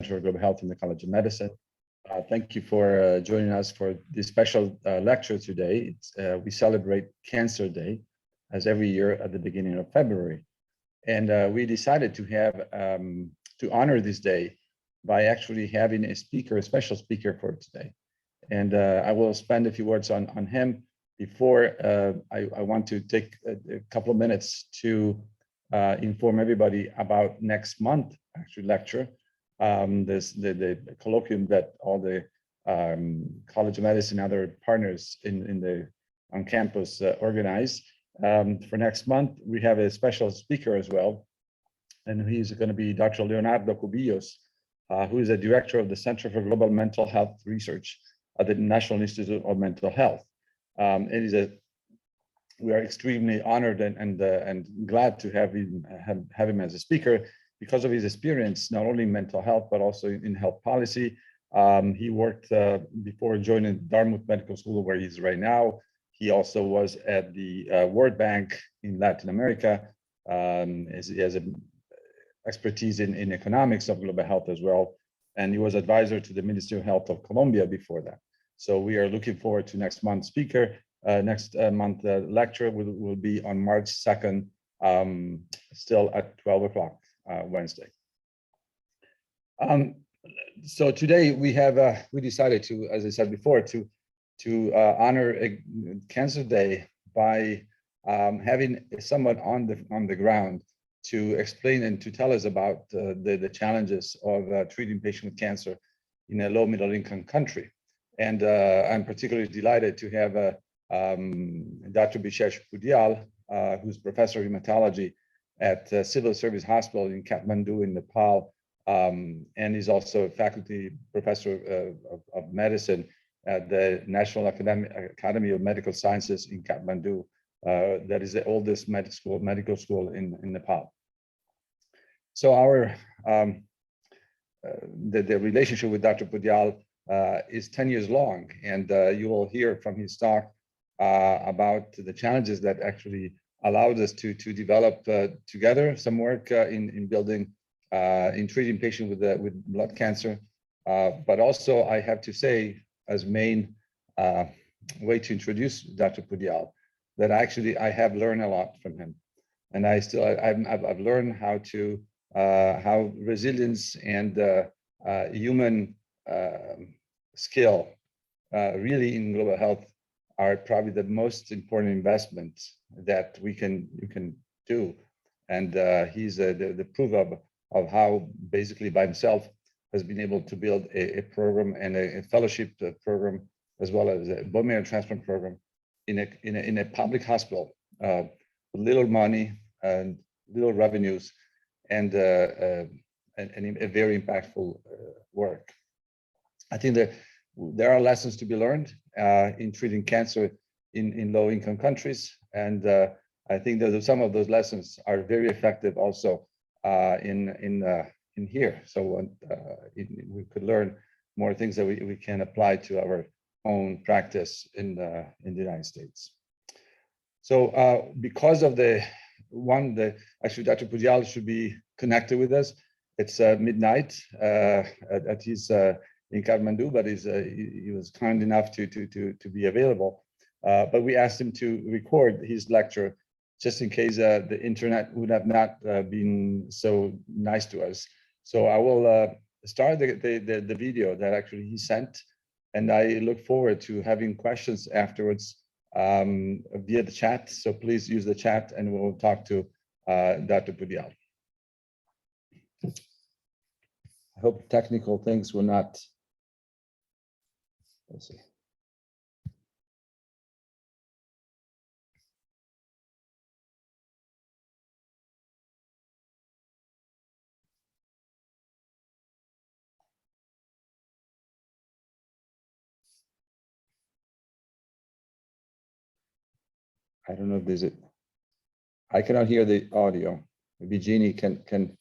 Center for Global Health in the College of Medicine. Thank you for joining us for this special lecture today. We celebrate Cancer Day, as every year at the beginning of February. And we decided to have, to honor this day by actually having a speaker, a special speaker for today. And I will spend a few words on him before I want to take a couple of minutes to inform everybody about next month, actually lecture. The colloquium that all the College of Medicine and other partners on campus organize. For next month, we have a special speaker as well, and he's going to be Dr. Leonardo Cubillos, who is the director of the Center for Global Mental Health Research at the National Institute of Mental Health. We are extremely honored and glad to have him as a speaker because of his experience, not only in mental health, but also in health policy. He worked before joining Dartmouth Medical School, where he is right now. He also was at the World Bank in Latin America. He has an expertise in economics of global health as well. And he was advisor to the Ministry of Health of Colombia before that. So we are looking forward to next month's speaker. Next month lecture will be on March 2nd, still at 12 o'clock Wednesday. So today we decided to, as I said before, to honor a Cancer Day by having someone on the ground to explain and to tell us about the challenges of treating patients with cancer in a low middle income country. And I'm particularly delighted to have Dr. Bishesh Poudyal, who's professor of hematology at Civil Service Hospital in Kathmandu in Nepal, and he's also a faculty professor of medicine at the National Academy of Medical Sciences in Kathmandu. That is the oldest medical school in Nepal. So the relationship with Dr. Poudyal is 10 years long, and you will hear from his talk about the challenges that actually allowed us to develop together some work in building, in treating patients with blood cancer. But also, I have to say, as main way to introduce Dr. Poudyal, that actually I have learned a lot from him, and I've learned how resilience and human skill really in global health are probably the most important investment that you can do. And he's the proof of how basically by himself has been able to build a program and a fellowship program, as well as a bone marrow transplant program in a public hospital with little money and little revenues, and a very impactful work. I think that there are lessons to be learned in treating cancer in low-income countries, and I think that some of those lessons are very effective also in here. So we could learn more things that we can apply to our own practice in the United States. So because of actually Dr. Poudyal should be connected with us. It's midnight at his in Kathmandu, but he was kind enough to be available. But we asked him to record his lecture just in case the internet would have not been so nice to us. So I will start the video that actually he sent, and I look forward to having questions afterwards via the chat. So please use the chat, and we'll talk to Dr. Poudyal. I hope technical things will not. Let's see. I don't know if there's I cannot hear the audio. Maybe Jeannie can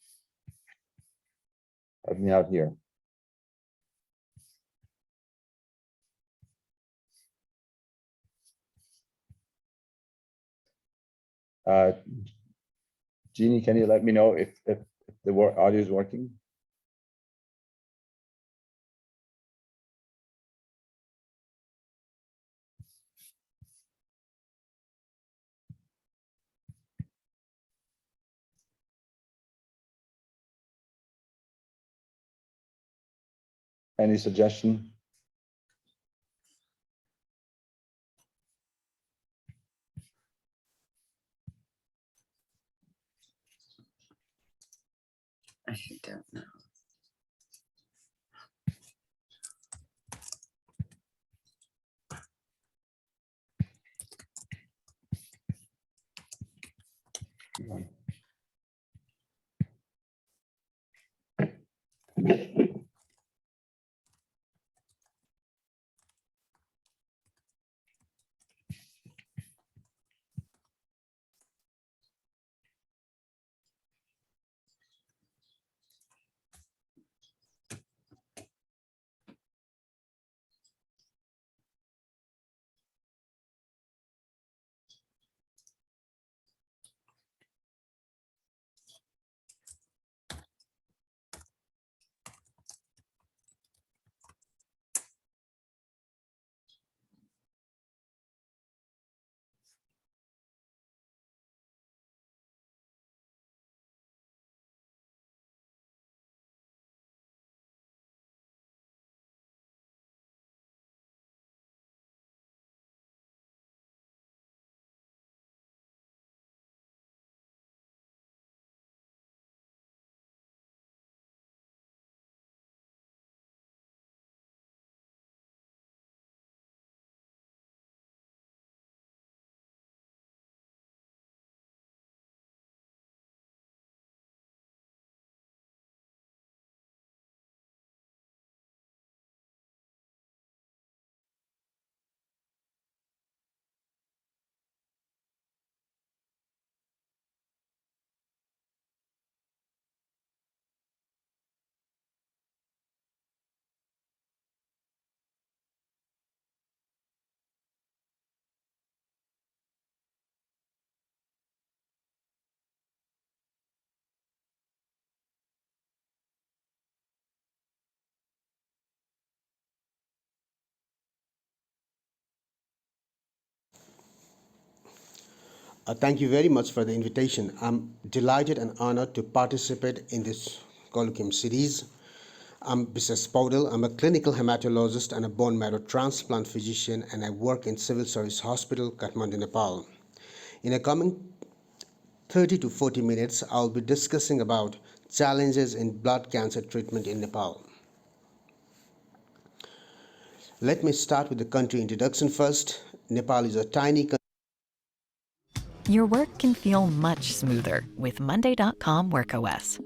help me out here. Jeannie, can you let me know if the audio is working? Any suggestion? I don't know. Thank you very much for the invitation. I'm delighted and honored to participate in this colloquium series. I'm Bishesh Poudyal. I'm a clinical hematologist and a bone marrow transplant physician, and I work in Civil Service Hospital, Kathmandu, Nepal. In the coming 30 to 40 minutes, I'll be discussing about challenges in blood cancer treatment in Nepal. Let me start with the country introduction first. Nepal is a tiny country. Your work can feel much smoother with Monday.com WorkOS.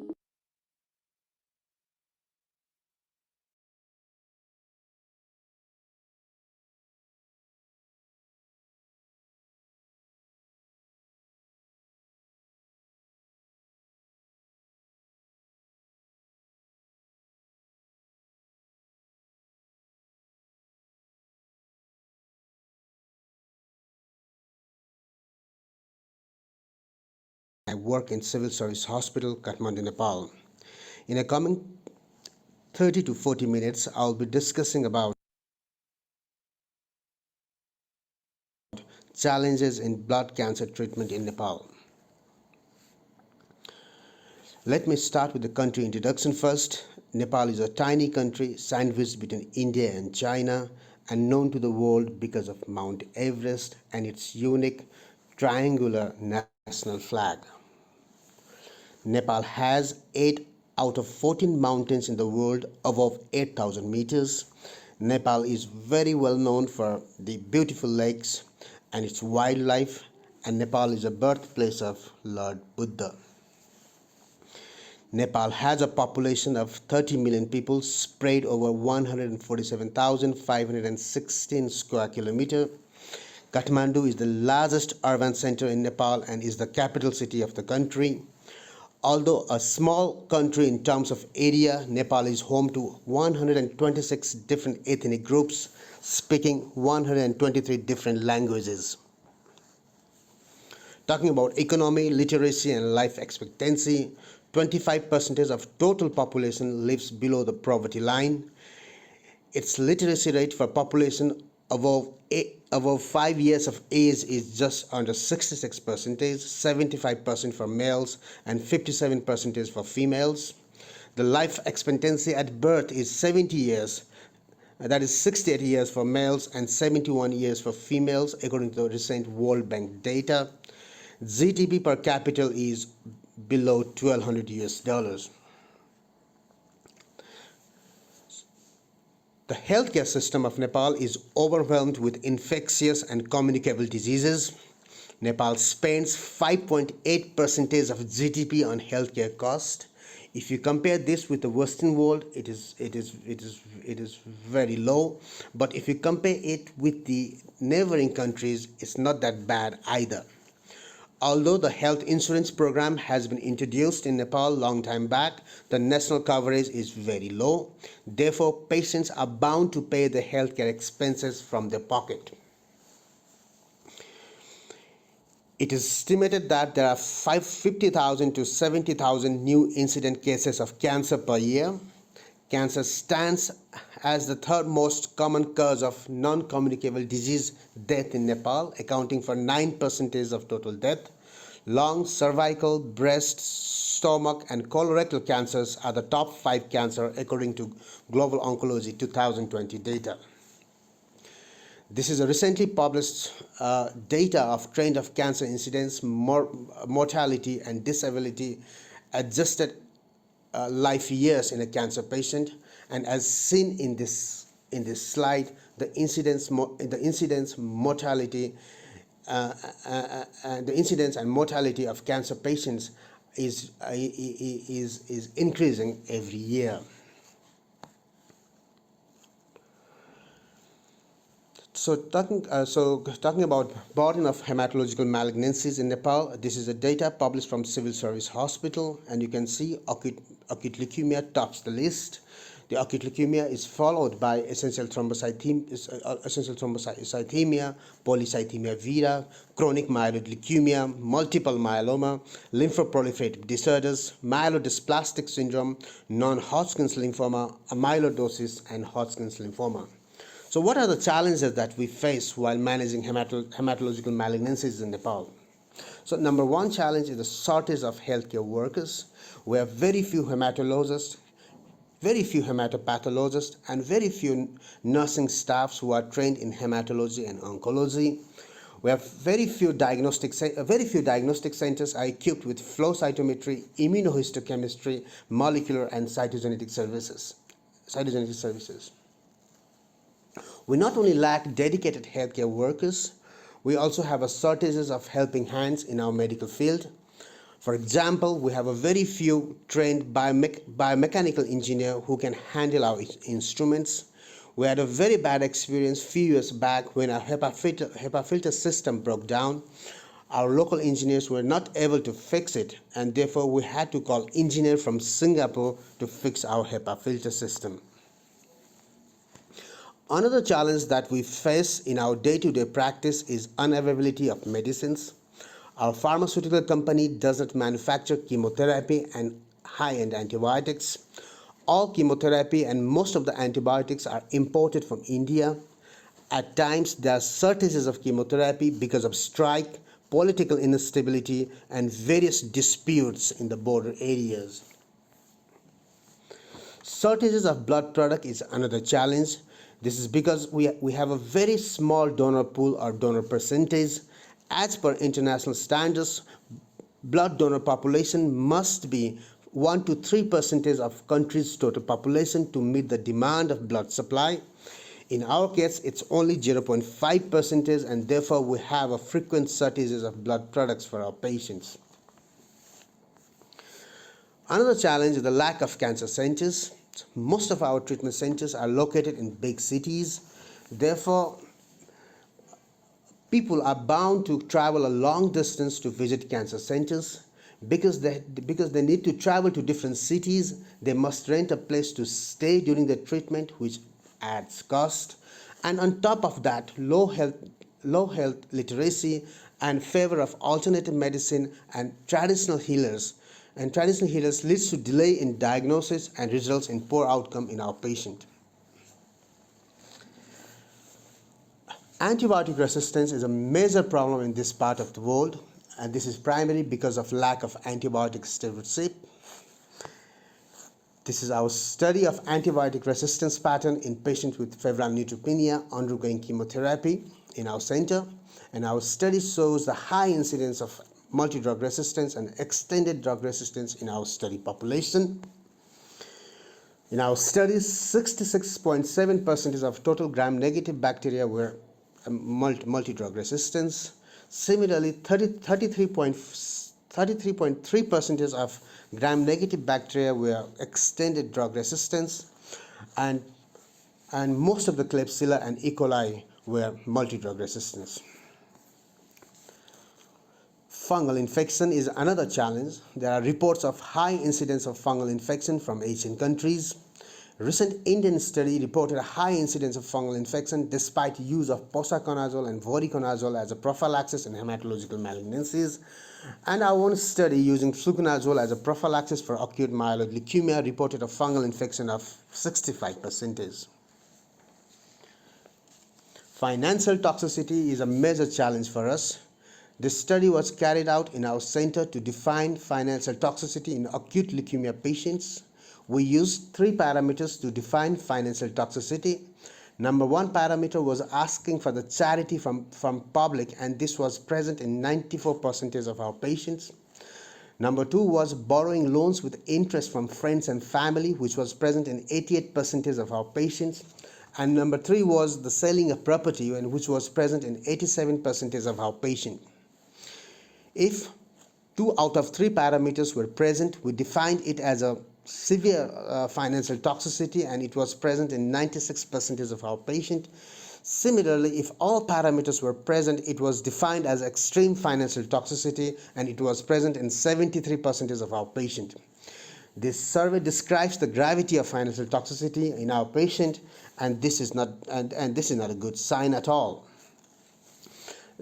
I work in Civil Service Hospital, Kathmandu, Nepal. In the coming 30 to 40 minutes, I'll be discussing about challenges in blood cancer treatment in Nepal. Let me start with the country introduction first. Nepal is a tiny country sandwiched between India and China and known to the world because of Mount Everest and its unique triangular national flag. Nepal has 8 out of 14 mountains in the world above 8,000 meters. Nepal is very well known for the beautiful lakes and its wildlife, and Nepal is a birthplace of Lord Buddha. Nepal has a population of 30 million people spread over 147,516 square kilometers. Kathmandu is the largest urban center in Nepal and is the capital city of the country. Although a small country in terms of area, Nepal is home to 126 different ethnic groups speaking 123 different languages. Talking about economy, literacy, and life expectancy, 25% of total population lives below the poverty line. Its literacy rate for population above 5 years of age is just under 66%, 75% for males and 57% for females. The life expectancy at birth is 70 years. That is 68 years for males and 71 years for females, according to the recent World Bank data. GDP per capita is below $1,200 US. The healthcare system of Nepal is overwhelmed with infectious and communicable diseases. Nepal spends 5.8% of GDP on healthcare cost. If you compare this with the Western world, it is very low. But if you compare it with the neighboring countries, it's not that bad either. Although the health insurance program has been introduced in Nepal a long time back, the national coverage is very low. Therefore, patients are bound to pay the healthcare expenses from their pocket. It is estimated that there are 50,000 to 70,000 new incident cases of cancer per year. Cancer stands as the third most common cause of non-communicable disease death in Nepal, accounting for 9% of total death. Lung, cervical, breast, stomach, and colorectal cancers are the top 5 cancers according to Global Oncology 2020 data. This is a recently published data of trend of cancer incidence, mortality, and disability adjusted life years in a cancer patient, and as seen in this slide, the incidence mortality and the incidence and mortality of cancer patients is increasing every year. So talking about burden of hematological malignancies in Nepal, this is a data published from Civil Service Hospital, and you can see acute leukemia tops the list. The acute leukemia is followed by essential thrombocythemia, polycythemia vera, chronic myeloid leukemia, multiple myeloma, lymphoproliferative disorders, myelodysplastic syndrome, non-Hodgkin's lymphoma, amyloidosis, and Hodgkin's lymphoma. So what are the challenges that we face while managing hematological malignancies in Nepal? So number one challenge is the shortage of healthcare workers. We have very few hematologists, very few hematopathologists, and very few nursing staffs who are trained in hematology and oncology. We have very few diagnostic centers are equipped with flow cytometry, immunohistochemistry, molecular, and cytogenetic services. We not only lack dedicated healthcare workers, we also have a shortages of helping hands in our medical field. For example, we have a very few trained biomechanical engineer who can handle our instruments. We had a very bad experience few years back when our HEPA filter system broke down. Our local engineers were not able to fix it, and therefore we had to call engineer from Singapore to fix our HEPA filter system. Another challenge that we face in our day-to-day practice is unavailability of medicines. Our pharmaceutical company does not manufacture chemotherapy and high-end antibiotics. All chemotherapy and most of the antibiotics are imported from India. At times, there are shortages of chemotherapy because of strike, political instability, and various disputes in the border areas. Shortages of blood product is another challenge. This is because we have a very small donor pool or donor percentage. As per international standards, blood donor population must be 1 to 3% of country's total population to meet the demand of blood supply. In our case, it's only 0.5%, and therefore we have a frequent shortages of blood products for our patients. Another challenge is the lack of cancer centers. Most of our treatment centers are located in big cities. Therefore, people are bound to travel a long distance to visit cancer centers. Because they need to travel to different cities, they must rent a place to stay during the treatment, which adds cost. And on top of that, low health literacy and favor of alternative medicine and traditional healers leads to delay in diagnosis and results in poor outcome in our patient. Antibiotic resistance is a major problem in this part of the world, and this is primarily because of lack of antibiotic stewardship. This is our study of antibiotic resistance pattern in patients with febrile neutropenia undergoing chemotherapy in our center. And our study shows the high incidence of multi-drug resistance and extended drug resistance in our study population. In our study, 66.7% of total gram-negative bacteria were multi-drug resistance. Similarly, 33.3% of gram-negative bacteria were extended drug resistance, and most of the Klebsiella and E. coli were multi-drug resistance. Fungal infection is another challenge. There are reports of high incidence of fungal infection from Asian countries. Recent Indian study reported a high incidence of fungal infection despite use of posaconazole and voriconazole as a prophylaxis in hematological malignancies. And our own study using fluconazole as a prophylaxis for acute myeloid leukemia reported a fungal infection of 65%. Financial toxicity is a major challenge for us. This study was carried out in our center to define financial toxicity in acute leukemia patients. We used 3 parameters to define financial toxicity. Number 1 parameter was asking for the charity from public, and this was present in 94% of our patients. Number 2 was borrowing loans with interest from friends and family, which was present in 88% of our patients. And number 3 was the selling of property, and which was present in 87% of our patients. If 2 out of 3 parameters were present, we defined it as a severe financial toxicity, and it was present in 96% of our patients. Similarly, if all parameters were present, it was defined as extreme financial toxicity, and it was present in 73% of our patients. This survey describes the gravity of financial toxicity in our patient, and this is not a good sign at all.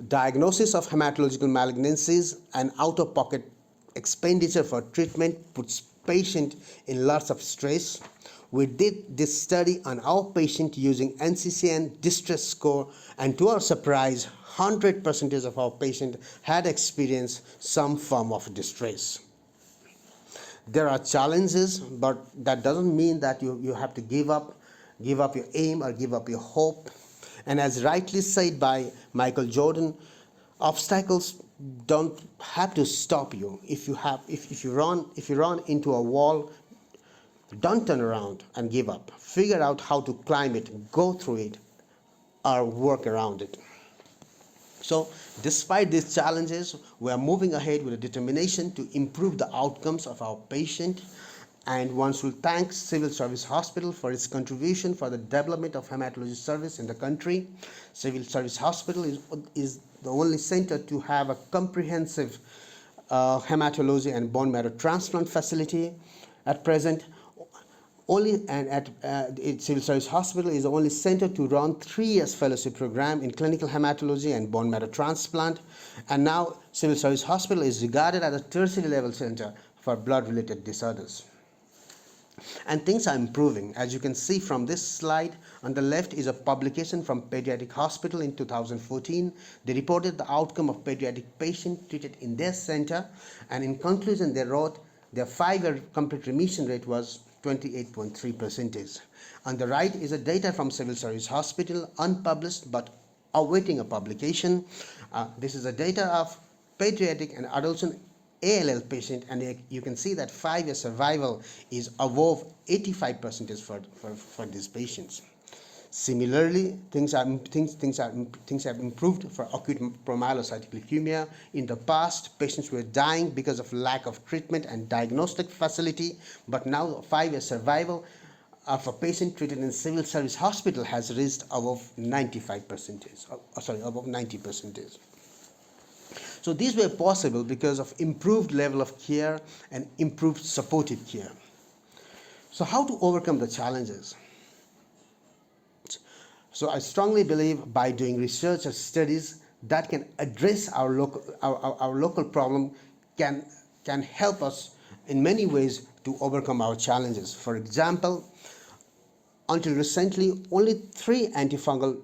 Diagnosis of hematological malignancies and out-of-pocket expenditure for treatment puts patient in lots of stress. We did this study on our patient using NCCN distress score, and to our surprise, 100% of our patients had experienced some form of distress. There are challenges, but that doesn't mean that you have to give up your aim or give up your hope. And as rightly said by Michael Jordan, obstacles don't have to stop you. If you run into a wall, don't turn around and give up. Figure out how to climb it, go through it, or work around it. So, despite these challenges, we are moving ahead with a determination to improve the outcomes of our patient. And one should thank Civil Service Hospital for its contribution for the development of hematology service in the country. Civil Service Hospital is the only center to have a comprehensive hematology and bone marrow transplant facility at present. Civil Service Hospital is the only center to run 3 years fellowship program in clinical hematology and bone marrow transplant. And now Civil Service Hospital is regarded as a tertiary level center for blood-related disorders. And things are improving. As you can see from this slide, on the left is a publication from Pediatric Hospital in 2014. They reported the outcome of pediatric patients treated in their center, and in conclusion they wrote their 5-year complete remission rate was 28.3%. On the right is a data from Civil Service Hospital, unpublished but awaiting a publication. This is a data of pediatric and adolescent ALL patient, and you can see that 5-year survival is above 85% for these patients. Similarly, things have improved for acute promyelocytic leukemia. In the past, patients were dying because of lack of treatment and diagnostic facility, but now 5-year survival of a patient treated in Civil Service Hospital has reached above 90%. So these were possible because of improved level of care and improved supportive care. So how to overcome the challenges? So I strongly believe by doing research or studies that can address our local problem can help us in many ways to overcome our challenges. For example, until recently, only 3 antifungal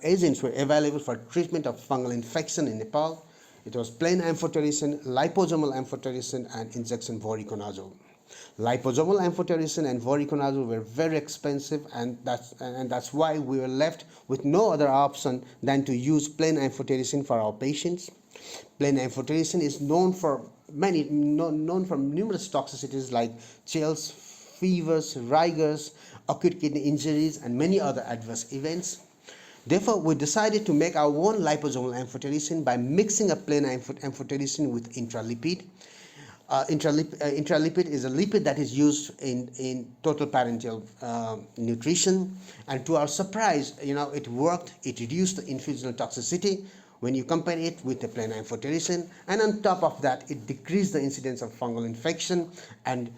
agents were available for treatment of fungal infection in Nepal. It was plain amphotericin, liposomal amphotericin, and injection voriconazole. Liposomal amphotericin and voriconazole were very expensive, and that's why we were left with no other option than to use plain amphotericin for our patients. Plain amphotericin is known for numerous toxicities like chills, fevers, rigors, acute kidney injuries, and many other adverse events. Therefore, we decided to make our own liposomal amphotericin by mixing a plain amphotericin with intralipid. Intralipid is a lipid that is used in total parenteral nutrition, and to our surprise, it worked. It reduced the infusional toxicity when you compare it with the plain amphotericin, and on top of that, it decreased the incidence of fungal infection and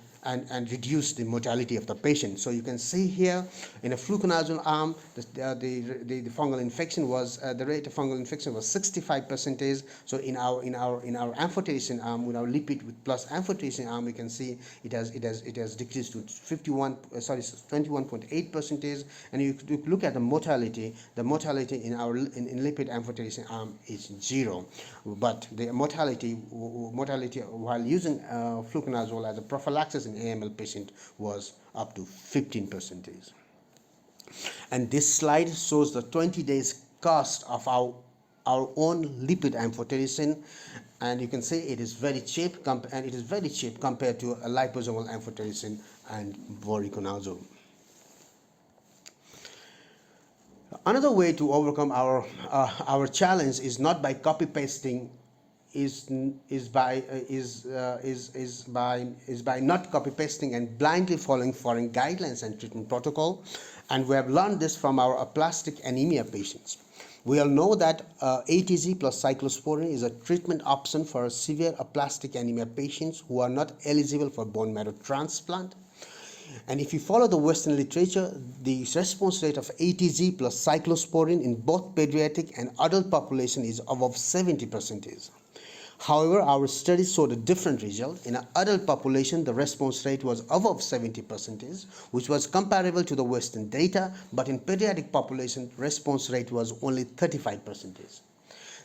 reduced the mortality of the patient. So you can see here in a fluconazole arm, the fungal infection was the rate of fungal infection was 65%. So in our amphotericin arm, with our lipid with plus amphotericin arm, we can see it has decreased to 21.8%. And you look at the mortality in lipid amphotericin arm is 0, but the mortality while using fluconazole as a prophylaxis in AML patient was up to 15%. And this slide shows the 20 days cost of our own lipid amphotericin, and you can see it is very cheap compared to a liposomal amphotericin and voriconazole. Another way to overcome our challenge is not by copy pasting, is by not copy pasting and blindly following foreign guidelines and treatment protocol, and we have learned this from our aplastic anemia patients. We all know that ATZ plus cyclosporine is a treatment option for severe aplastic anemia patients who are not eligible for bone marrow transplant. And if you follow the Western literature, the response rate of ATZ plus cyclosporine in both pediatric and adult population is above 70%. However, our studies showed a different result. In an adult population, the response rate was above 70%, which was comparable to the Western data, but in pediatric population, response rate was only 35%.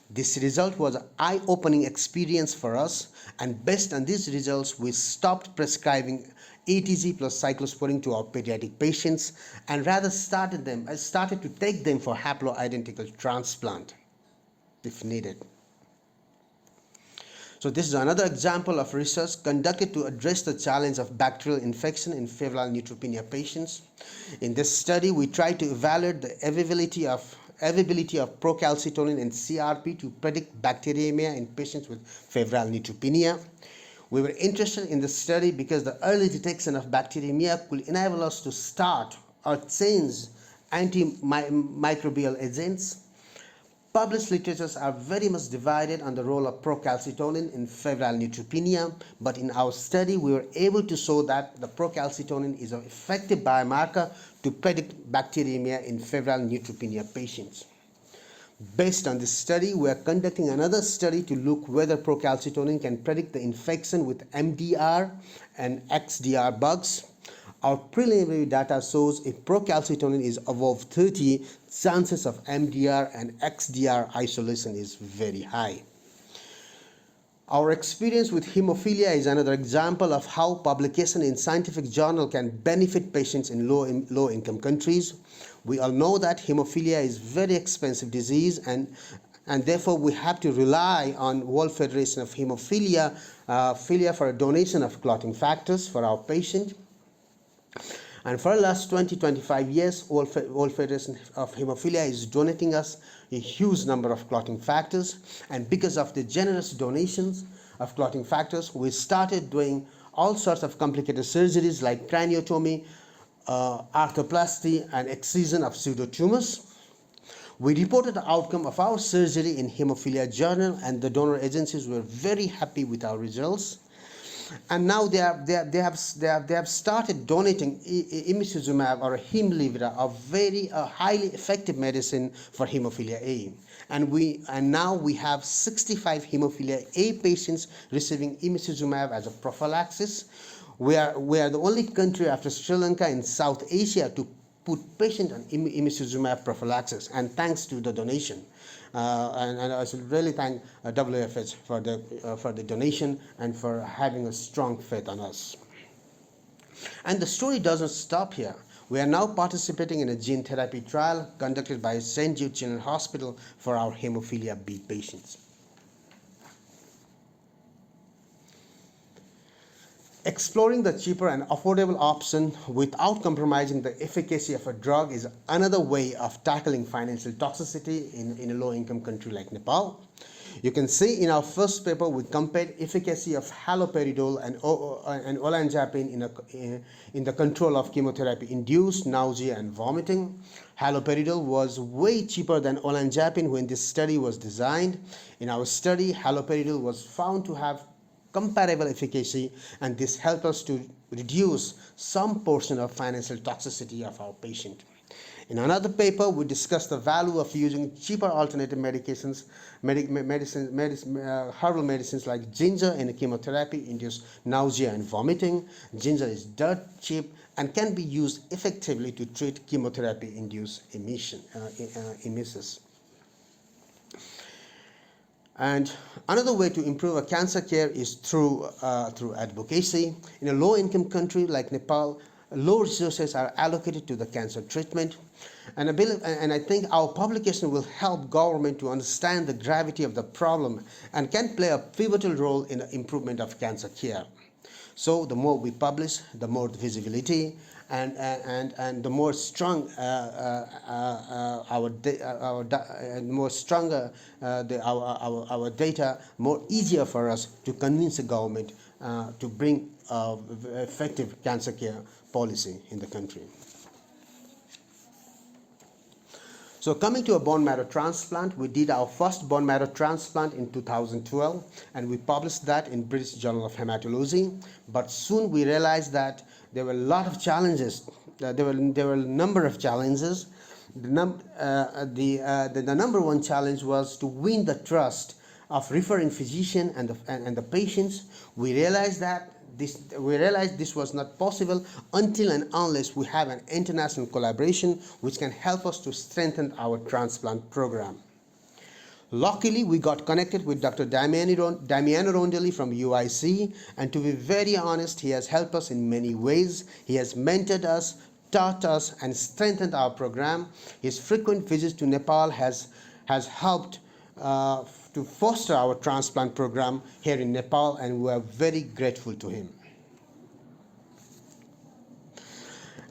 This result was an eye-opening experience for us, and based on these results, we stopped prescribing ATZ plus cyclosporine to our pediatric patients and rather started to take them for haploidentical transplant if needed. So this is another example of research conducted to address the challenge of bacterial infection in febrile neutropenia patients. In this study, we tried to evaluate the availability of procalcitonin and CRP to predict bacteremia in patients with febrile neutropenia. We were interested in the study because the early detection of bacteremia could enable us to start or change antimicrobial agents. Published literatures are very much divided on the role of procalcitonin in febrile neutropenia, but in our study we were able to show that the procalcitonin is an effective biomarker to predict bacteremia in febrile neutropenia patients. Based on this study, we are conducting another study to look whether procalcitonin can predict the infection with MDR and XDR bugs. Our preliminary data shows if procalcitonin is above 30, chances of MDR and XDR isolation is very high. Our experience with hemophilia is another example of how publication in scientific journal can benefit patients in low-income countries. We all know that hemophilia is a very expensive disease, and therefore we have to rely on World Federation of Hemophilia for a donation of clotting factors for our patient. And for the last 20-25 years, World Federation of Hemophilia is donating us a huge number of clotting factors, and because of the generous donations of clotting factors, we started doing all sorts of complicated surgeries like craniotomy, arthroplasty, and excision of pseudotumors. We reported the outcome of our surgery in Hemophilia Journal, and the donor agencies were very happy with our results. And now they have started donating imicizumab or Hemlibra, a very highly effective medicine for hemophilia A. And now we have 65 hemophilia A patients receiving imicizumab as a prophylaxis. We are the only country after Sri Lanka in South Asia to put patients on imicizumab prophylaxis, and thanks to the donation. And I should really thank WFH for the donation and for having a strong faith on us. And the story doesn't stop here. We are now participating in a gene therapy trial conducted by St. Jude Children's Hospital for our hemophilia B patients. Exploring the cheaper and affordable option without compromising the efficacy of a drug is another way of tackling financial toxicity in a low-income country like Nepal. You can see in our first paper we compared efficacy of haloperidol and olanzapine in the control of chemotherapy-induced nausea and vomiting. Haloperidol was way cheaper than olanzapine when this study was designed. In our study, haloperidol was found to have comparable efficacy, and this helped us to reduce some portion of financial toxicity of our patient. In another paper, we discussed the value of using cheaper alternative medications, herbal medicines like ginger in chemotherapy-induced nausea and vomiting. Ginger is dirt cheap and can be used effectively to treat chemotherapy-induced emesis. And another way to improve a cancer care is through advocacy. In a low-income country like Nepal, low resources are allocated to the cancer treatment. And I think our publication will help government to understand the gravity of the problem and can play a pivotal role in the improvement of cancer care. So the more we publish, the more visibility, and the more strong our data, more easier for us to convince the government to bring effective cancer care policy in the country. So coming to a bone marrow transplant, we did our first bone marrow transplant in 2012, and we published that in British Journal of Hematology. But soon we realized that there were a lot of challenges. There were a number of challenges. The number one challenge was to win the trust of referring physician and the patients. We realized this was not possible until and unless we have an international collaboration which can help us to strengthen our transplant program. Luckily, we got connected with Dr. Damiano Rondelli from UIC, and to be very honest, he has helped us in many ways. He has mentored us, taught us, and strengthened our program. His frequent visits to Nepal has helped to foster our transplant program here in Nepal, and we are very grateful to him.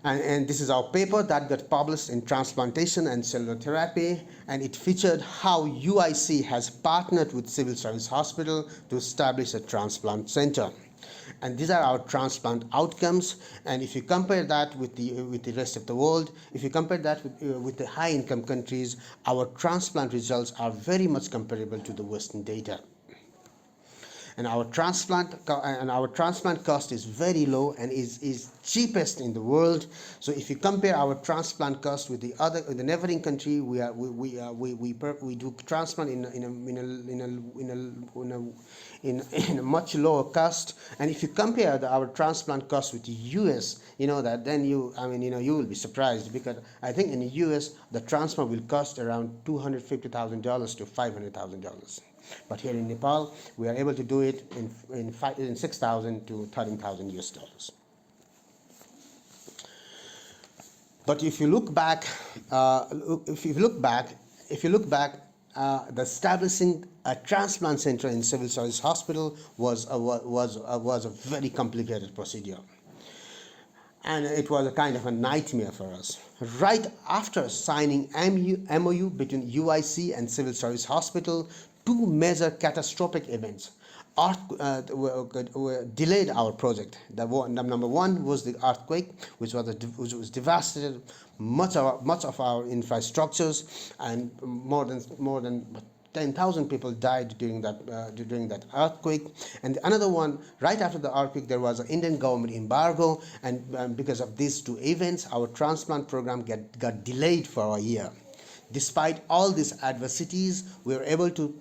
And this is our paper that got published in Transplantation and Cellular Therapy, and it featured how UIC has partnered with Civil Service Hospital to establish a transplant center. And these are our transplant outcomes, and if you compare that with the rest of the world, if you compare that with the high-income countries, our transplant results are very much comparable to the Western data. And our transplant cost is very low and is cheapest in the world. So if you compare our transplant cost with the neighboring country, we do transplant in a much lower cost. And if you compare our transplant cost with the US, then you will be surprised, because I think in the US the transplant will cost around $250,000 to $500,000. But here in Nepal, we are able to do it in $6,000 to $13,000 US dollars. But if you look back, the establishing a transplant center in Civil Service Hospital was a very complicated procedure, and it was a kind of a nightmare for us. Right after signing MOU between UIC and Civil Service Hospital, two major catastrophic events delayed our project. Number one was the earthquake, which was devastated much of our infrastructures, and more than 10,000 people died during that earthquake. And another one, right after the earthquake, there was an Indian government embargo, and because of these two events, our transplant program got delayed for a year. Despite all these adversities, we were able to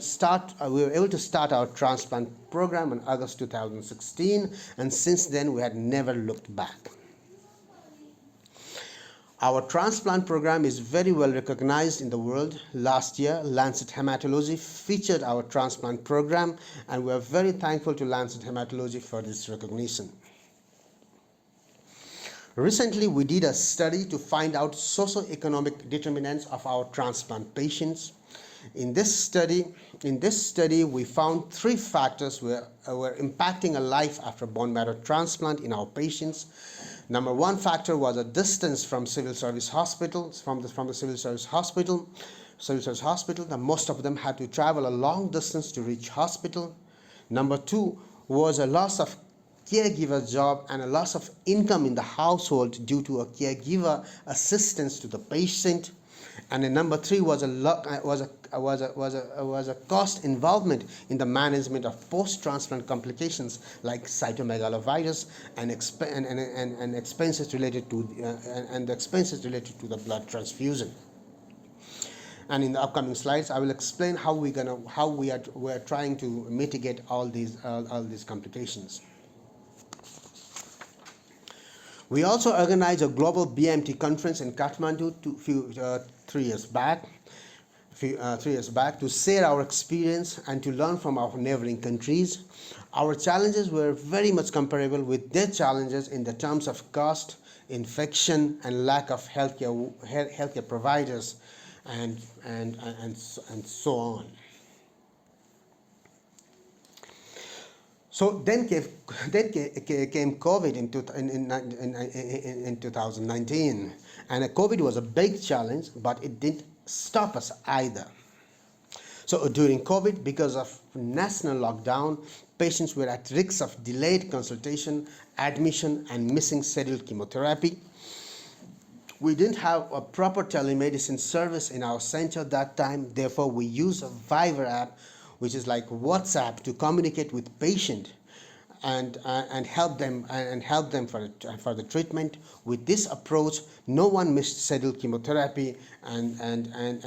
start our transplant program in August 2016, and since then we had never looked back. Our transplant program is very well recognized in the world. Last year, Lancet Hematology featured our transplant program, and we are very thankful to Lancet Hematology for this recognition. Recently, we did a study to find out socioeconomic determinants of our transplant patients. In this study, we found three factors were impacting a life after bone marrow transplant in our patients. Number one factor was a distance from civil service hospitals, from the civil service hospital. The most of them had to travel a long distance to reach hospital. Number two was a loss of caregiver job and a loss of income in the household due to a caregiver assistance to the patient. And then number three was a cost involvement in the management of post-transplant complications like cytomegalovirus and expenses related to the blood transfusion. And in the upcoming slides, I will explain how we are trying to mitigate all these complications. We also organized a global BMT conference in Kathmandu 3 years back. 3 years back to share our experience and to learn from our neighboring countries. Our challenges were very much comparable with their challenges in the terms of cost, infection, and lack of healthcare providers, and so on. So then came COVID in 2019, and COVID was a big challenge, but it didn't stop us either. So during COVID, because of national lockdown, patients were at risk of delayed consultation, admission, and missing scheduled chemotherapy. We didn't have a proper telemedicine service in our center that time. Therefore, we used a Viber app, which is like WhatsApp, to communicate with patient and help them for the treatment. With this approach, no one missed scheduled chemotherapy, and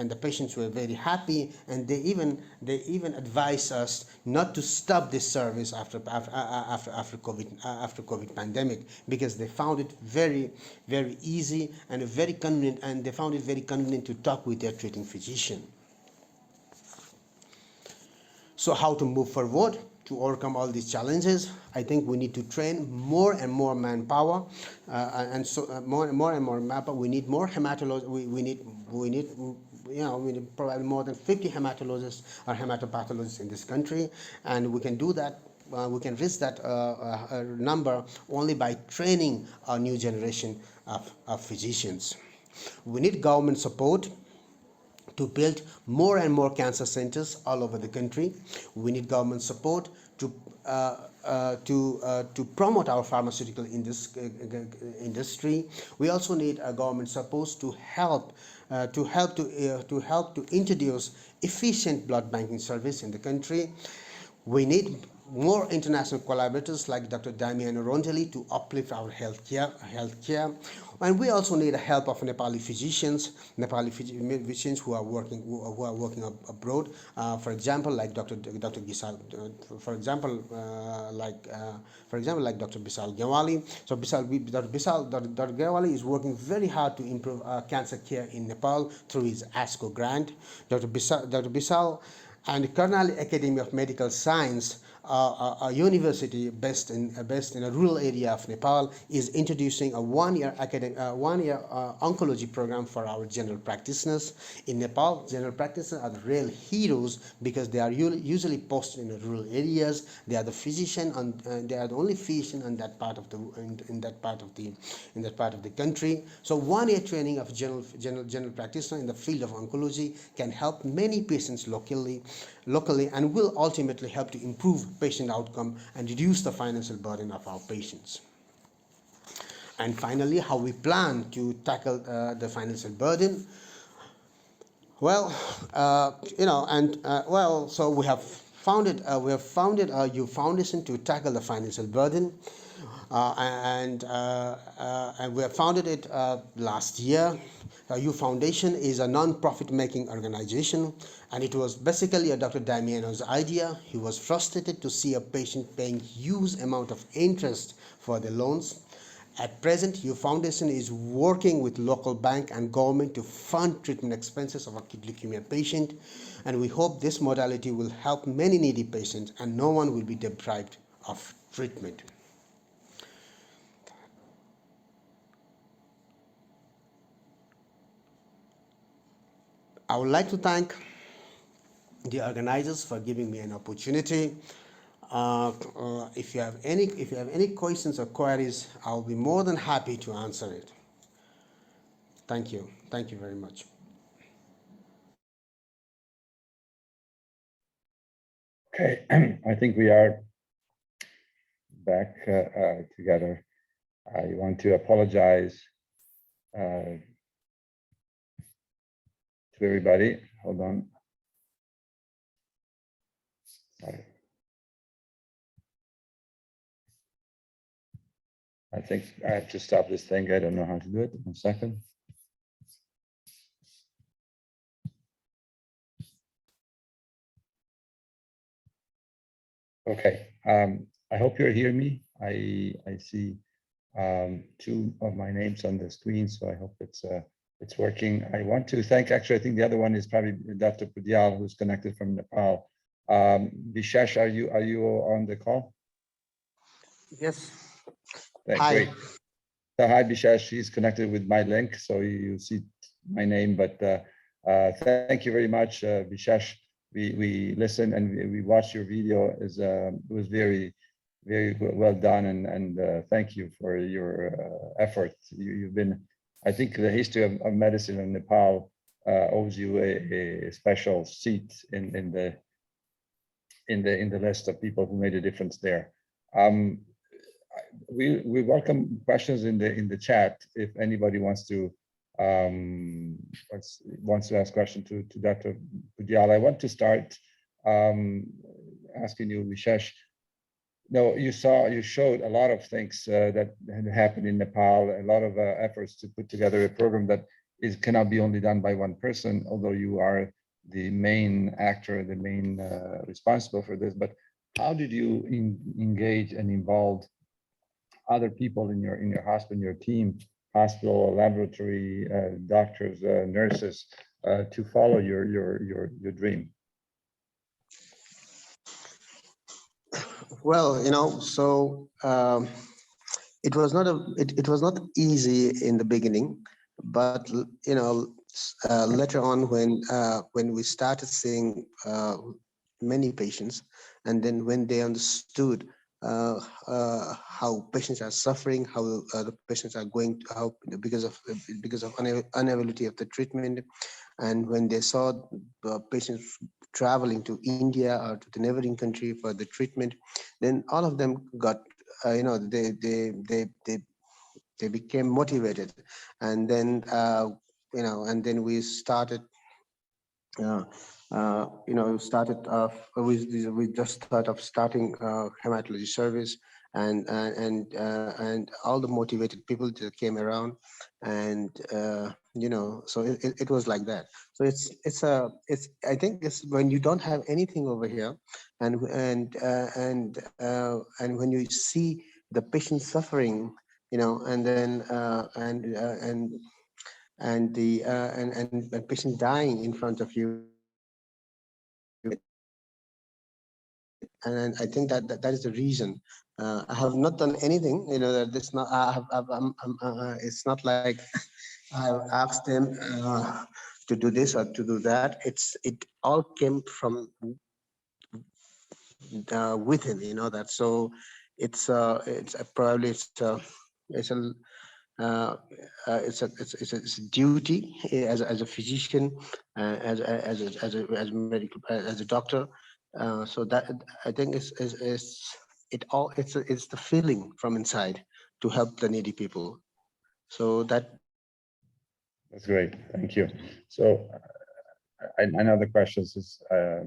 the patients were very happy, and they even advised us not to stop this service after COVID pandemic, because they found it very easy and very convenient, and they found it very convenient to talk with their treating physician. So how to move forward to overcome all these challenges? I think we need to train more and more manpower, more and more manpower. We need more hematologists. We need probably more than 50 hematologists or hematopathologists in this country, and we can do that. We can reach that number only by training a new generation of physicians. We need government support to build more and more cancer centers all over the country. We need government support to promote our pharmaceutical industry. We also need government support to help to introduce efficient blood banking service in the country. We need more international collaborators like Dr. Damiano Rondelli to uplift our healthcare. And we also need the help of Nepali physicians who are working abroad. For example, like Dr. Gisal, for example, like Dr. Bisal Gewali. So Dr. Gewali is working very hard to improve cancer care in Nepal through his ASCO grant. Dr. Bisal and Karnal Academy of Medical Science, a university based in a rural area of Nepal, is introducing a one-year oncology program for our general practitioners. In Nepal, general practitioners are the real heroes because they are usually posted in the rural areas. They are the physician, and they are the only physician in that part of the country. So one-year training of general practitioner in the field of oncology can help many patients locally, and will ultimately help to improve patient outcome and reduce the financial burden of our patients. And finally, how we plan to tackle the financial burden. Well, so we have founded a U Foundation to tackle the financial burden, and we have founded it last year. U Foundation is a non-profit making organization, and it was basically a Dr. Damiano's idea. He was frustrated to see a patient paying huge amount of interest for the loans. At present, U Foundation is working with local bank and government to fund treatment expenses of acute leukemia patient, and we hope this modality will help many needy patients and no one will be deprived of treatment. I would like to thank the organizers for giving me an opportunity. If you have any questions or queries, I'll be more than happy to answer it. Thank you. Thank you very much. Okay, I think we are back together. I want to apologize to everybody. Hold on. Sorry. I think I have to stop this thing. I don't know how to do it. 1 second. Okay. I hope you're hearing me. I see two of my names on the screen, so I hope it's working. I want to thank, actually, I think the other one is probably Dr. Poudyal, who's connected from Nepal. Bishesh, are you on the call? Yes. Okay, Hi. great. So hi, Bishesh. He's connected with my link, so you see my name. But thank you very much, Bishesh. We listened and we watched your video. It was very well done, and thank you for your effort. You've been, I think, the history of medicine in Nepal owes you a special seat in the list of people who made a difference there. We welcome questions in the chat if anybody wants to ask question to Dr. Poudyal. I want to start asking you, Bishesh. No, you showed a lot of things that had happened in Nepal, a lot of efforts to put together a program that cannot be only done by one person, although you are the main actor, the main responsible for this. But how did you engage and involve other people in your hospital, your team, hospital, laboratory, doctors, nurses, to follow your dream? Well, so it was not easy in the beginning, but later on when we started seeing many patients, and then when they understood how patients are suffering, how the patients are going, how because of unavailability of the treatment, and when they saw patients traveling to India or to the neighboring country for the treatment, then all of them got they became motivated, and then and then we started we just thought of starting hematology service, and all the motivated people that came around, and so it was like that. So it's I think it's when you don't have anything over here, and when you see the patient suffering, and then and patient dying in front of you, and I think that is the reason. I have not done anything, that this not it's not like I have asked them to do this or to do that. It all came from within, that. So it's probably it's a it's a duty as a physician, as medical, as a doctor. So that I think it's the feeling from inside to help the needy people. So That's great. Thank you. So I know the questions is I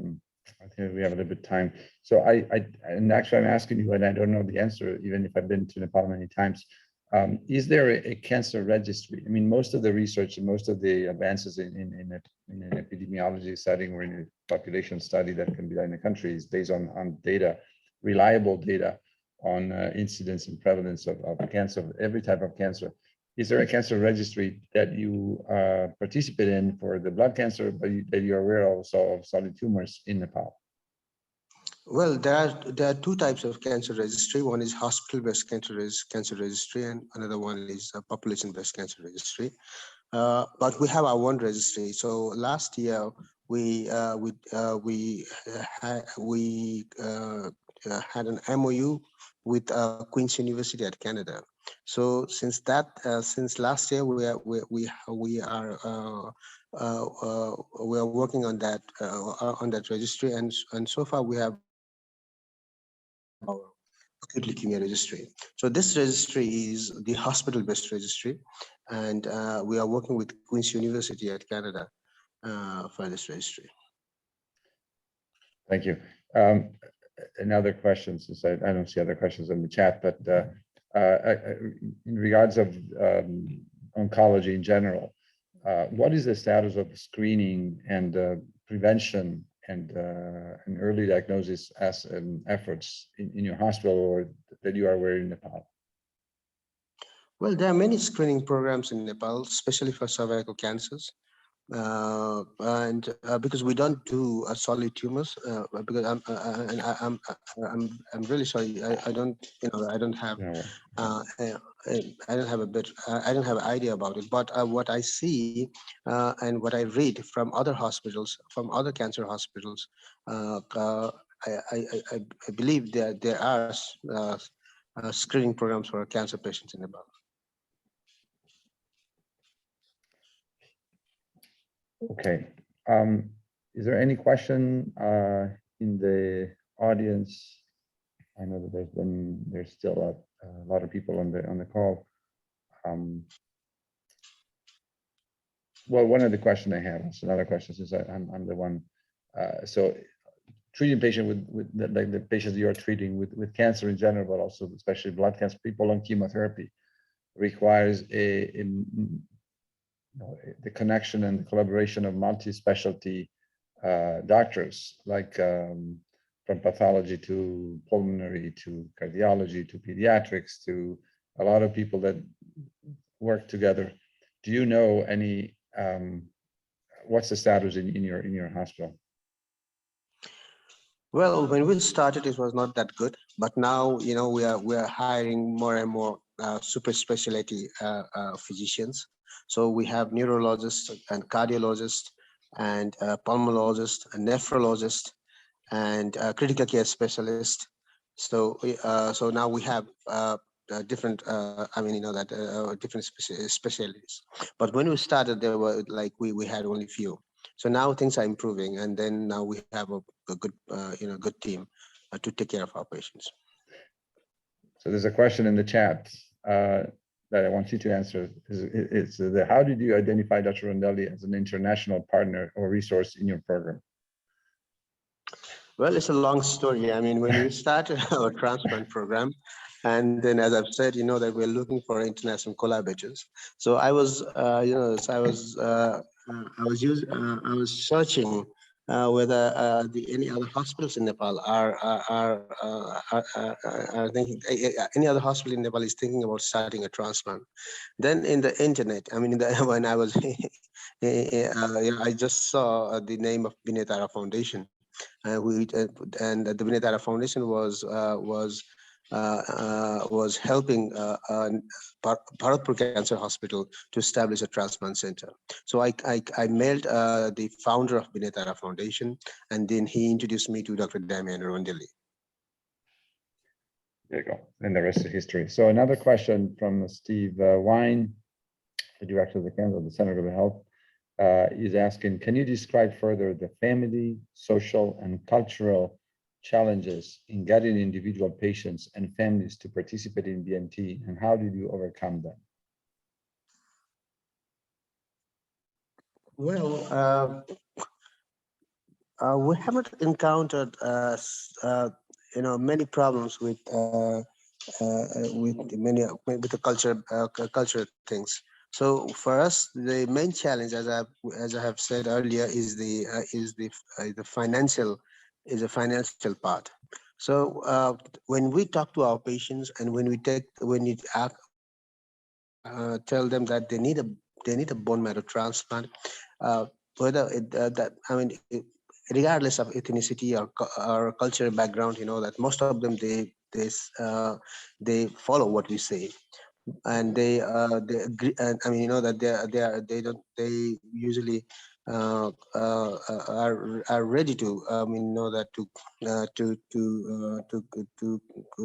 think we have a little bit of time. So and actually I'm asking you, and I don't know the answer, even if I've been to Nepal many times. Is there a cancer registry? I mean, most of the research and most of the advances in an epidemiology setting or in a population study that can be done in the country is based on data, reliable data on incidence and prevalence of cancer, every type of cancer. Is there a cancer registry that you participate in for the blood cancer, but that you're aware also of solid tumors in Nepal? Well, there are two types of cancer registry. One is hospital-based cancer registry, and another one is a population-based cancer registry. But we have our own registry. So last year we had an MOU with Queen's University at Canada. So since last year we are working on that registry, and so far we have our acute leukemia registry. So this registry is the hospital-based registry, and we are working with Queen's University at Canada for this registry. Thank you. Another question, since I don't see other questions in the chat, but in regards of oncology in general, what is the status of screening and prevention and early diagnosis as efforts in your hospital or that you are aware in Nepal? Well, there are many screening programs in Nepal, especially for cervical cancers. And because we don't do solid tumors, because I'm really sorry. I don't, I don't have I don't have I don't have an idea about it. But what I see and what I read from other hospitals, from other cancer hospitals, I believe that there are screening programs for cancer patients in Nepal. Okay. Is there any question in the audience? I know that there's still a lot of people on the call. Well, one of the questions I have, it's another question since I'm the one. So treating patient with like the patients you are treating with cancer in general, but also especially blood cancer, people on chemotherapy, requires the connection and the collaboration of multi-specialty doctors, like from pathology to pulmonary to cardiology to pediatrics to a lot of people that work together. Do you know any? What's the status in your hospital? Well, when we started, it was not that good, but now we are hiring more and more super specialty physicians. So we have neurologists and cardiologists and pulmonologists and nephrologists and critical care specialists. So so now we have different different specialties. But when we started, there were like we had only few. So now things are improving, and then now we have a good good team to take care of our patients. So there's a question in the chat that I want you to answer. It's how did you identify Dr. Rondelli as an international partner or resource in your program? Well, it's a long story. I mean, when we started our transplant program, and then as I've said, that we're looking for international collaborators. So I was, I was searching whether any other hospitals in Nepal are thinking, any other hospital in Nepal is thinking about starting a transplant. Then in the internet, I mean, when I was, I just saw the name of Binetara Foundation. And the Binetara Foundation was helping Bharatpur Cancer Hospital to establish a transplant center. So I mailed the founder of Binetara Foundation, and then he introduced me to Dr. Damian Rondelli. There you go. And the rest is history. So another question from Steve Wine, the director of the Center of Health. Is asking, can you describe further the family, social, and cultural challenges in getting individual patients and families to participate in BNT, and how did you overcome them? Well, we haven't encountered many problems with the culture things. So for us, the main challenge, as I have said earlier, is the financial part. So when we talk to our patients and when you tell them that they need a bone marrow transplant, regardless of ethnicity or cultural background, that most of them they follow what we say, and they agree. And I mean, that they don't they usually are ready to, that to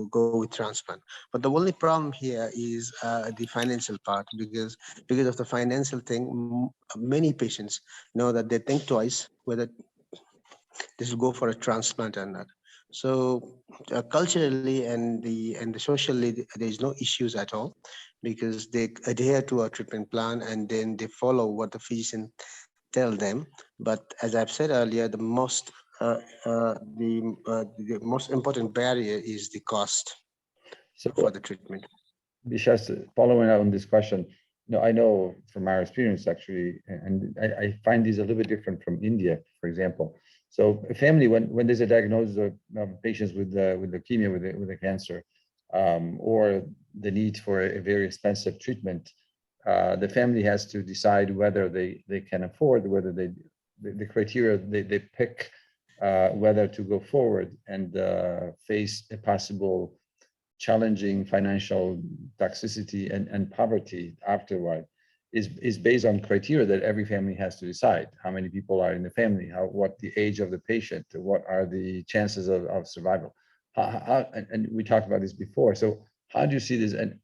go with transplant. But the only problem here is the financial part, because of the financial thing, many patients know that they think twice whether this will go for a transplant or not. So culturally and the socially, there is no issues at all, because they adhere to a treatment plan and then they follow what the physician tell them. But as I've said earlier, the most important barrier is the cost So, for the treatment. Bishesh, following up on this question, I know from our experience actually, and I find these a little bit different from India, for example. So, a family, when there's a diagnosis of patients with leukemia, with a cancer, or the need for a very expensive treatment, the family has to decide whether they can afford, whether the criteria they pick, whether to go forward and face a possible challenging financial toxicity and poverty afterward is based on criteria that every family has to decide. How many people are in the family, what the age of the patient, what are the chances of survival. And we talked about this before. So how do you see this, and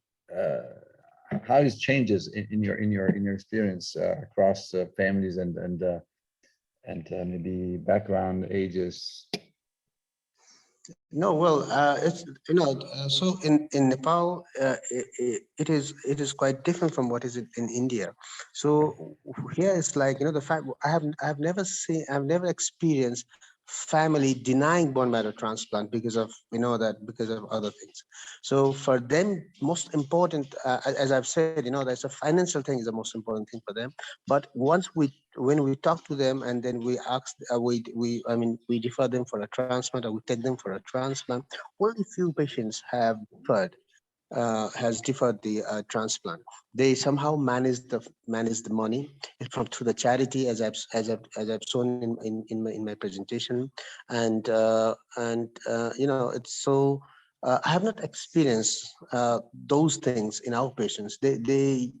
how this changes in your experience across families and maybe background, ages? No, well, it's so in Nepal, it is quite different from what is it in India. So here it's like, the fact, I've never experienced family denying bone marrow transplant because of, because of other things. So for them, most important, as I've said, there's a financial thing is the most important thing for them. But when we talk to them and then we ask, we defer them for a transplant, or we take them for a transplant, only few patients have deferred the transplant. They somehow manage the money from through the charity, as I've shown in my presentation, and it's so. I have not experienced those things in our patients. They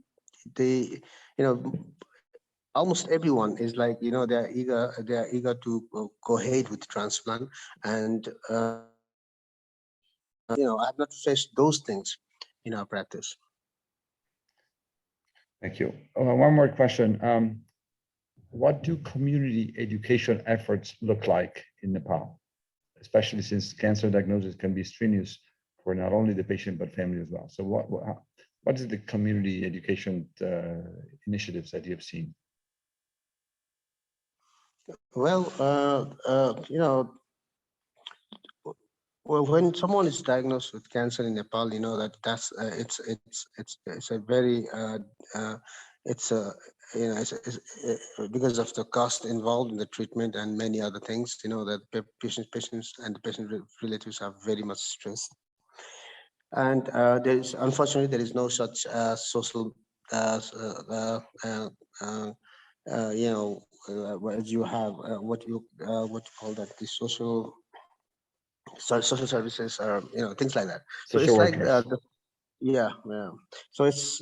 almost everyone is like, they're eager to go ahead with transplant, and I've not faced those things in our practice. Thank you. One more question. What do community education efforts look like in Nepal, especially since cancer diagnosis can be strenuous for not only the patient but family as well? So what is the community education initiatives that you have seen? Well, when someone is diagnosed with cancer in Nepal, that's it's a very it's a because of the cost involved in the treatment and many other things, that patients and the patient relatives are very much stressed. And unfortunately there is no such social uh, as you have what you call that, the social services, or things like that. So Social it's like workers. yeah, yeah. So it's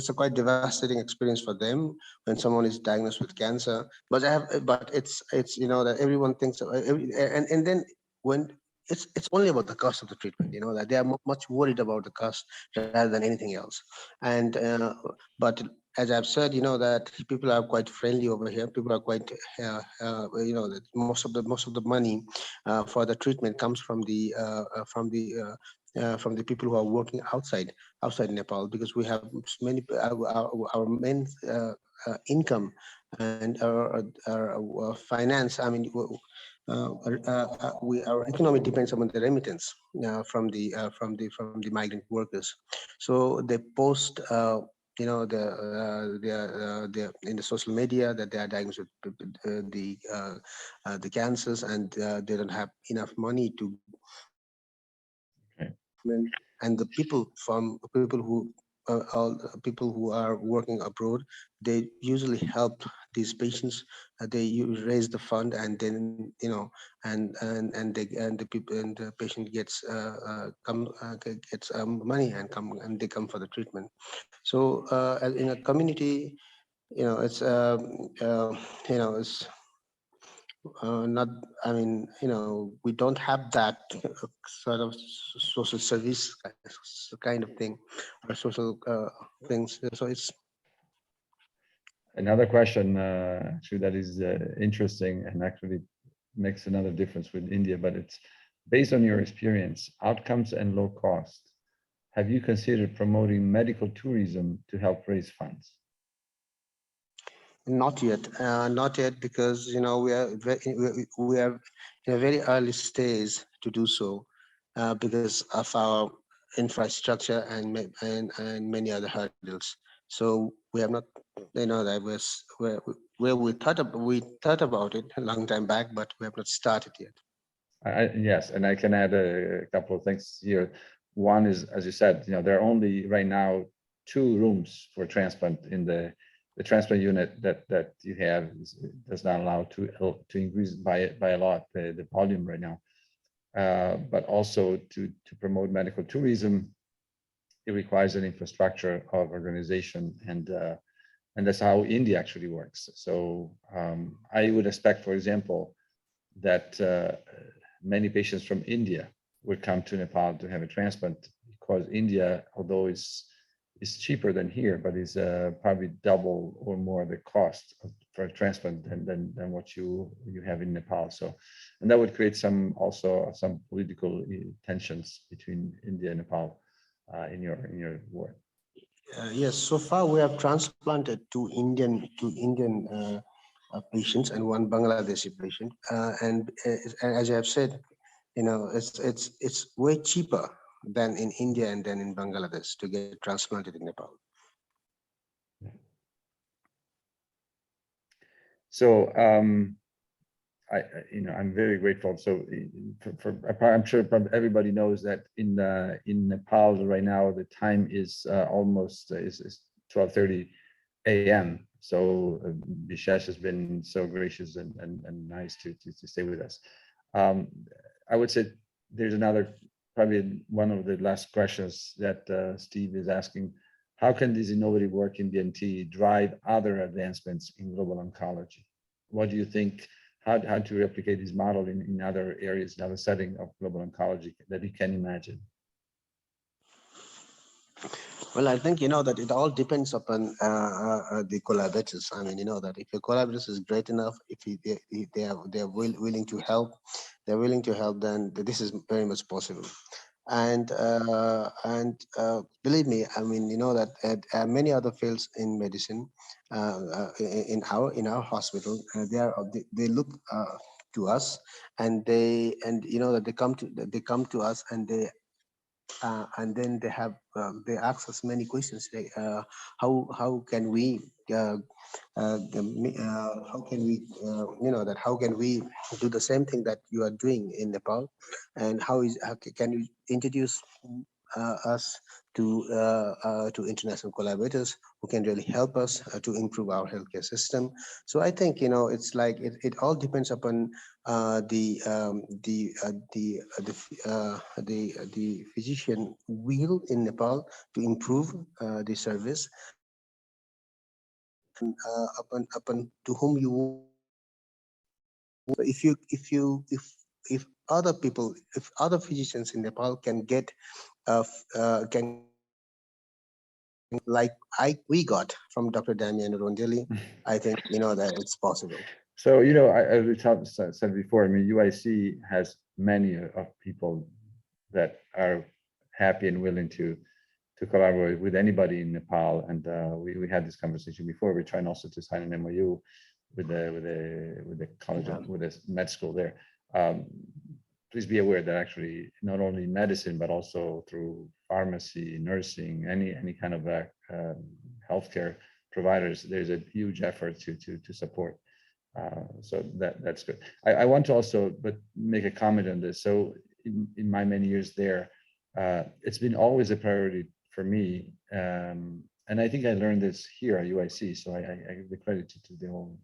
a quite devastating experience for them when someone is diagnosed with cancer. But it's that everyone thinks and then when it's only about the cost of the treatment, that they are much worried about the cost rather than anything else. And but as I've said, that people are quite friendly over here. People are quite that most of the money for the treatment comes from the people who are working outside Nepal, because we have many our main income and our finance. I mean, our economy depends on the remittance from the migrant workers. So they post. They're in the social media that they are diagnosed with the cancers, and they don't have enough money to Okay. and the people who all people who are working abroad, they usually help these patients. Raise the fund, and then and the people and the patient gets gets money and they come for the treatment. So in a community, it's it's not, I mean, we don't have that sort of social service kind of thing, or social things. So it's Another question, actually, that is interesting and actually makes another difference with India, but it's based on your experience, outcomes and low cost. Have you considered promoting medical tourism to help raise funds? not yet, because we are in a very early stage to do so, because of our infrastructure and many other hurdles. So we have not, that was where we thought about it a long time back, but we have not started yet. Yes, and I can add a couple of things here. One is, as you said, there are only right now 2 rooms for transplant in the transplant unit that you have does not allow to increase by a lot the volume right now. But also to promote medical tourism, it requires an infrastructure of organization, and that's how India actually works. So I would expect, for example, that many patients from India would come to Nepal to have a transplant, because India, although is cheaper than here, but is probably double or more the cost for a transplant than what you have in Nepal. So, and that would create some political tensions between India and Nepal in your work. Yes, so far we have transplanted two Indian patients and one Bangladeshi patient, and as I have said, it's way cheaper than in India and then in Bangladesh to get transplanted in Nepal. So I'm very grateful. So I'm sure everybody knows that in Nepal right now the time is almost is 12:30 a.m. So Bishesh has been so gracious and nice to stay with us. I would say there's another, probably one of the last questions that Steve is asking. How can this innovative work in BNT drive other advancements in global oncology? What do you think? How to replicate this model in other areas, in other setting of global oncology that you can imagine? Well, I think that it all depends upon the collaborators. I mean, that if your collaborators is great enough, if they are willing to help, then this is very much possible. And believe me, I mean, that many other fields in medicine, in our hospital, they look to us, and that they come to us, and then they ask us many questions, like how can we how can we that how can we do the same thing that you are doing in Nepal, and how can you introduce us to international collaborators who can really help us to improve our healthcare system. So I think it's like it all depends upon the physician will in Nepal to improve the service, upon to whom you want. So if other people, if other physicians in Nepal can get can like we got from Dr. Damian Rondelli, I think that it's possible. So, as we said before, I mean, UIC has many of people that are happy and willing to collaborate with anybody in Nepal. And we had this conversation before. We're trying also to sign an MOU with the college, with the med school there. Please be aware that actually not only medicine, but also through pharmacy, nursing, any kind of healthcare providers, there's a huge effort to support. So that's good. I want to also make a comment on this. So in my many years there, it's been always a priority for me, and I think I learned this here at UIC, so I give the credit to the whole,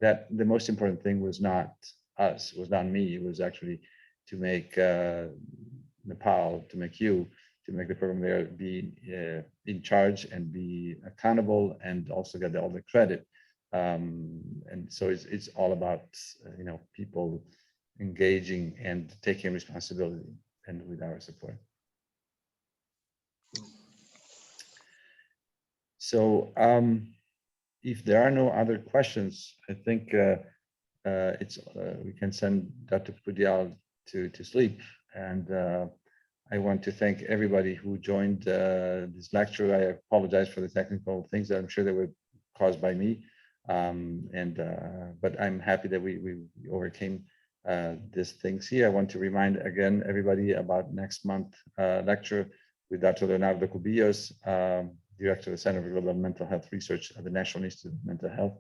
that the most important thing was not us, was not me, it was actually to make Nepal, to make you, to make the program there be in charge and be accountable and also get all the credit. And so it's all about, people engaging and taking responsibility, and with our support. So if there are no other questions, I think we can send Dr. Poudyal to sleep. And I want to thank everybody who joined this lecture. I apologize for the technical things that I'm sure that were caused by me. But I'm happy that we overcame these things here. I want to remind again everybody about next month lecture with Dr. Leonardo Cubillos, Director of the Center for Global Mental Health Research at the National Institute of Mental Health.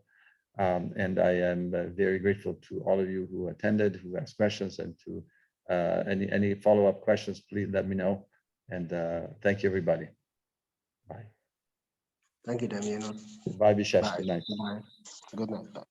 And I am very grateful to all of you who attended, who asked questions, and to any follow-up questions, please let me know. And thank you, everybody. Bye. Thank you, Damien. Bye, Bishesh. Bye. Good night. Bye. Good night. Bye.